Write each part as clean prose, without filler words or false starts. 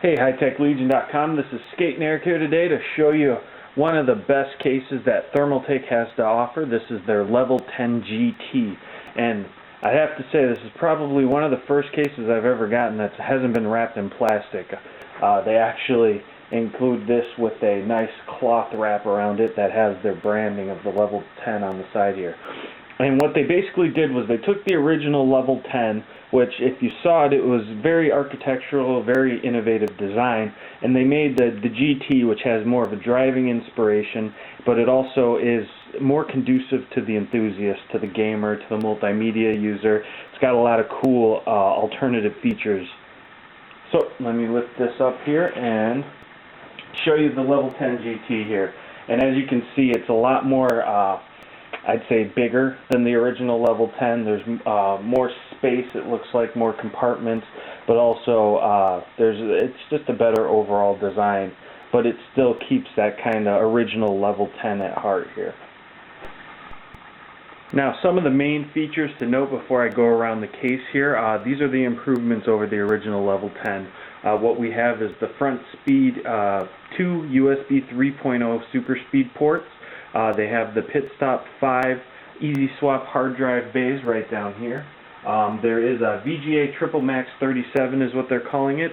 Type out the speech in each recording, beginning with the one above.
Hey, HighTechLegion.com. This is Skating Eric here today to show you one of the best cases that Thermaltake has to offer. This is their Level 10 GT, and I have to say this is probably one of the first cases I've ever gotten that hasn't been wrapped in plastic. They actually include this with a nice cloth wrap around it that has their branding of the Level 10 on the side here. And what they basically did was they took the original Level 10, which if you saw it, it was very architectural, very innovative design, and they made the GT, which has more of a driving inspiration, but it also is more conducive to the enthusiast, to the gamer, to the multimedia user. It's got a lot of cool alternative features. So let me lift this up here and show you the Level 10 GT here. And as you can see, it's a lot more I'd say bigger than the original Level 10. There's more space, it looks like, more compartments, but also it's just a better overall design, but it still keeps that kind of original Level 10 at heart here. Now, some of the main features to note before I go around the case here, these are the improvements over the original Level 10. What we have is the front speed, 2 USB 3.0 super speed ports. They have the Pit Stop 5 Easy Swap hard drive bays right down here. There is a VGA Triple Max 37 is what they're calling it.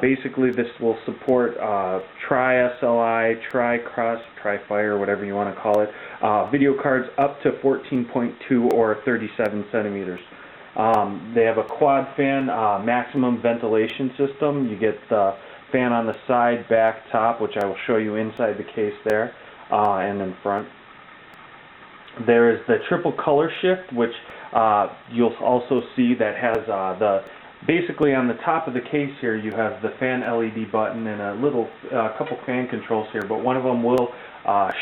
Basically this will support tri-sli, tri-cross, tri-fire, whatever you want to call it, video cards up to 14.2 or 37 centimeters. They have a quad fan maximum ventilation system. You get the fan on the side, back, top, which I will show you inside the case there. And in front. There is the triple color shift, which you'll also see that has basically on the top of the case here you have the fan LED button and a little couple fan controls here, but one of them will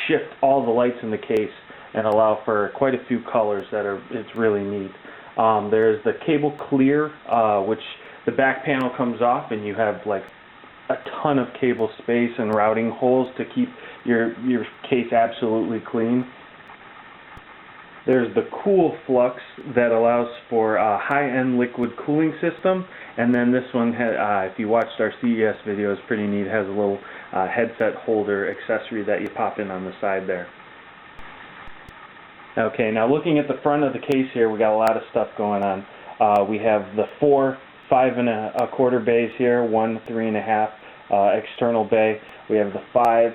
shift all the lights in the case and allow for quite a few colors it's really neat. There's the cable clear, which the back panel comes off and you have like a ton of cable space and routing holes to keep your case absolutely clean. There's the Cool Flux that allows for a high-end liquid cooling system, and then this one, if you watched our CES video, is pretty neat. It has a little headset holder accessory that you pop in on the side there. Okay, now looking at the front of the case here, we got a lot of stuff going on. We have the 4 5.25 bays here, 1 3.5 external bay. We have the 5.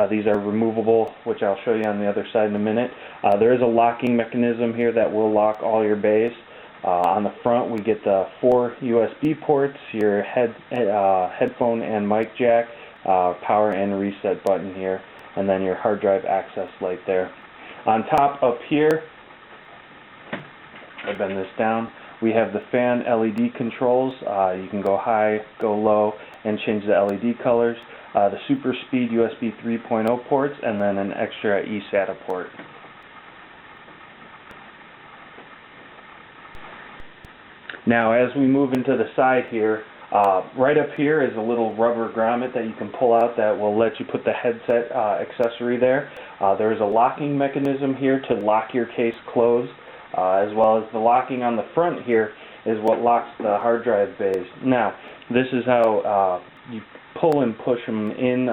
These are removable, which I'll show you on the other side in a minute. There is a locking mechanism here that will lock all your bays. On the front, we get the 4 USB ports, your headphone and mic jack, power and reset button here, and then your hard drive access light there. On top up here, I bend this down, we have the fan LED controls. You can go high, go low, and change the LED colors. The super speed USB 3.0 ports, and then an extra eSATA port. Now as we move into the side here, right up here is a little rubber grommet that you can pull out that will let you put the headset accessory there. There is a locking mechanism here to lock your case closed, as well as the locking on the front here is what locks the hard drive bays. Now this is how you pull and push them in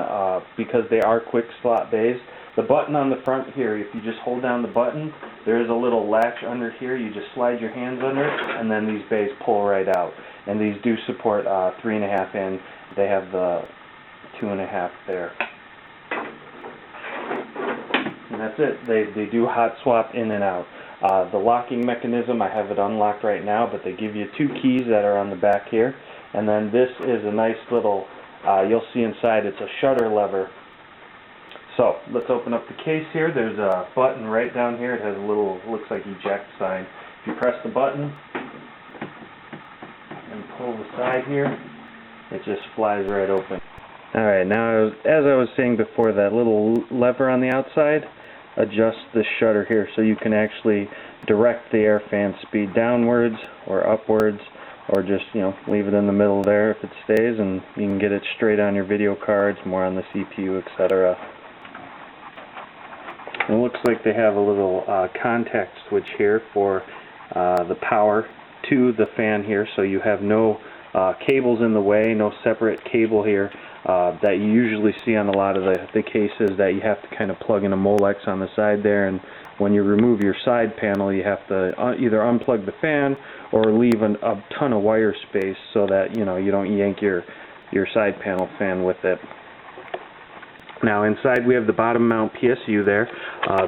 because they are quick slot bays. The button on the front here, if you just hold down the button, there is a little latch under here. You just slide your hands under it, and then these bays pull right out. And these do support 3.5 in. They have the 2.5 there. And that's it. They do hot swap in and out. The locking mechanism, I have it unlocked right now, but they give you 2 keys that are on the back here. And then this is a nice little, you'll see inside, it's a shutter lever. So let's open up the case here. There's a button right down here. It has a little, looks like eject sign. If you press the button and pull the side here, it just flies right open. Alright, now as I was saying before, that little lever on the outside adjusts the shutter here so you can actually direct the air fan speed downwards or upwards, or just, leave it in the middle there if it stays, and you can get it straight on your video cards, more on the CPU, etc. It looks like they have a little contact switch here for the power to the fan here, so you have no cables in the way, no separate cable here that you usually see on a lot of the cases that you have to kind of plug in a Molex on the side there, and when you remove your side panel you have to either unplug the fan or leave a ton of wire space so that you don't yank your side panel fan with it. Now inside we have the bottom mount PSU there.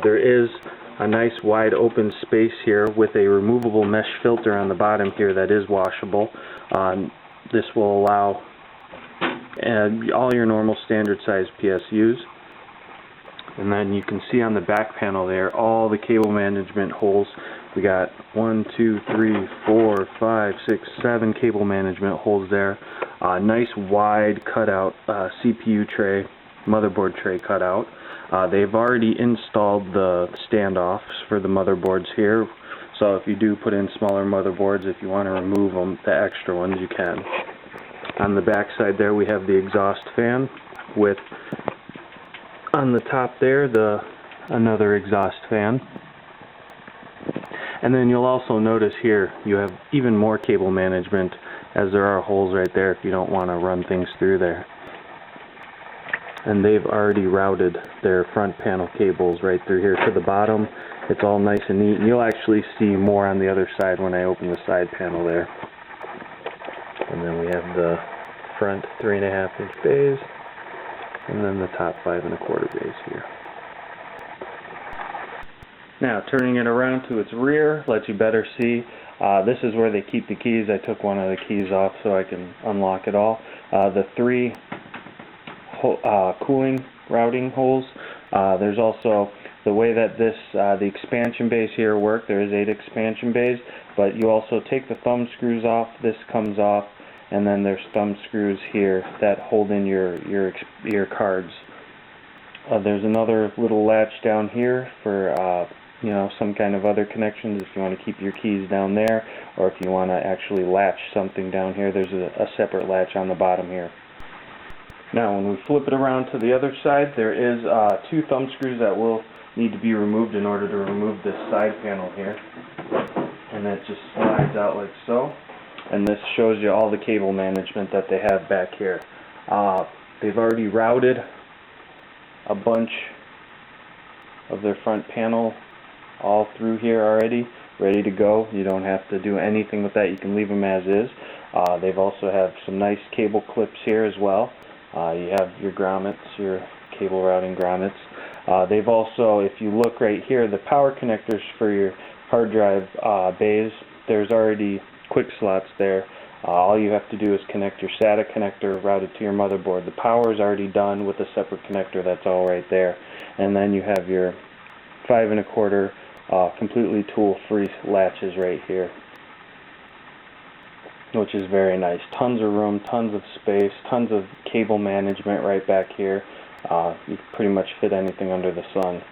There is a nice wide open space here with a removable mesh filter on the bottom here that is washable. This will allow all your normal standard size PSUs. And then you can see on the back panel there all the cable management holes. We got 1, 2, 3, 4, 5, 6, 7 cable management holes there. Nice wide cutout CPU tray, motherboard tray cutout. They've already installed the standoffs for the motherboards here, so if you do put in smaller motherboards, if you want to remove them, the extra ones, you can. On the back side there we have the exhaust fan with, on the top there, another exhaust fan. And then you'll also notice here you have even more cable management, as there are holes right there if you don't want to run things through there. And they've already routed their front panel cables right through here to the bottom. It's all nice and neat, and you'll actually see more on the other side when I open the side panel there. And then we have the front 3.5 inch bays, and then the top 5 1/4 bays here. Now turning it around to its rear lets you better see. This is where they keep the keys. I took one of the keys off so I can unlock it all. The 3 cooling routing holes. There's also the way that the expansion bays here work. There is 8 expansion bays, but you also take the thumb screws off. This comes off, and then there's thumb screws here that hold in your cards. There's another little latch down here for some kind of other connections if you want to keep your keys down there, or if you want to actually latch something down here. There's a separate latch on the bottom here. Now when we flip it around to the other side, there is 2 thumb screws that will need to be removed in order to remove this side panel here. And that just slides out like so. And this shows you all the cable management that they have back here. They've already routed a bunch of their front panel all through here already, ready to go. You don't have to do anything with that. You can leave them as is. They've also have some nice cable clips here as well. You have your grommets, your cable routing grommets. They've also, if you look right here, the power connectors for your hard drive bays, there's already quick slots there. All you have to do is connect your SATA connector routed to your motherboard. The power is already done with a separate connector. That's all right there. And then you have your 5 1/4 completely tool-free latches right here, which is very nice. Tons of room, tons of space, tons of cable management right back here. You can pretty much fit anything under the sun.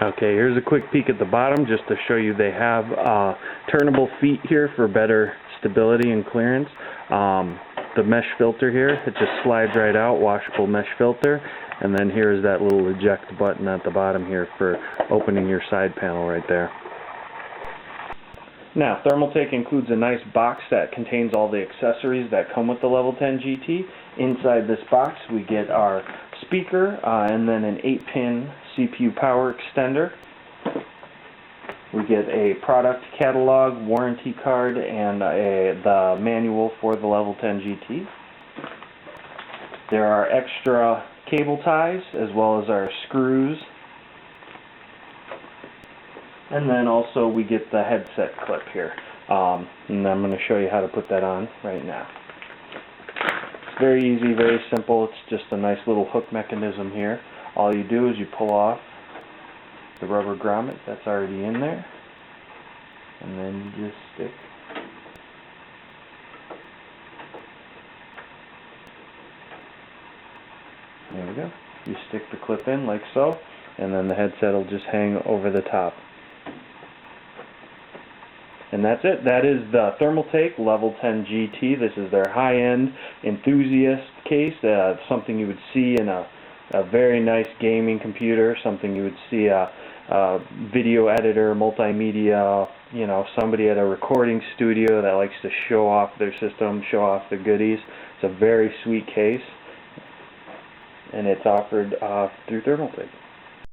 Okay, here's a quick peek at the bottom just to show you they have turnable feet here for better stability and clearance. The mesh filter here, it just slides right out, washable mesh filter. And then here's that little eject button at the bottom here for opening your side panel right there. Now, Thermaltake includes a nice box that contains all the accessories that come with the Level 10 GT. Inside this box we get our speaker and then an 8-pin CPU power extender. We get a product catalog, warranty card, and the manual for the Level 10 GT. There are extra cable ties as well as our screws. And then also we get the headset clip here. And I'm going to show you how to put that on right now. It's very easy, very simple. It's just a nice little hook mechanism here. All you do is you pull off the rubber grommet that's already in there, and then you just stick there we go. You stick the clip in like so, and then the headset will just hang over the top. And that's it. That is the Thermaltake Level 10 GT. This is their high-end enthusiast case, something you would see in a very nice gaming computer, something you would see video editor, multimedia, you know, somebody at a recording studio that likes to show off their system, show off the goodies. It's a very sweet case, and it's offered through Thermaltake.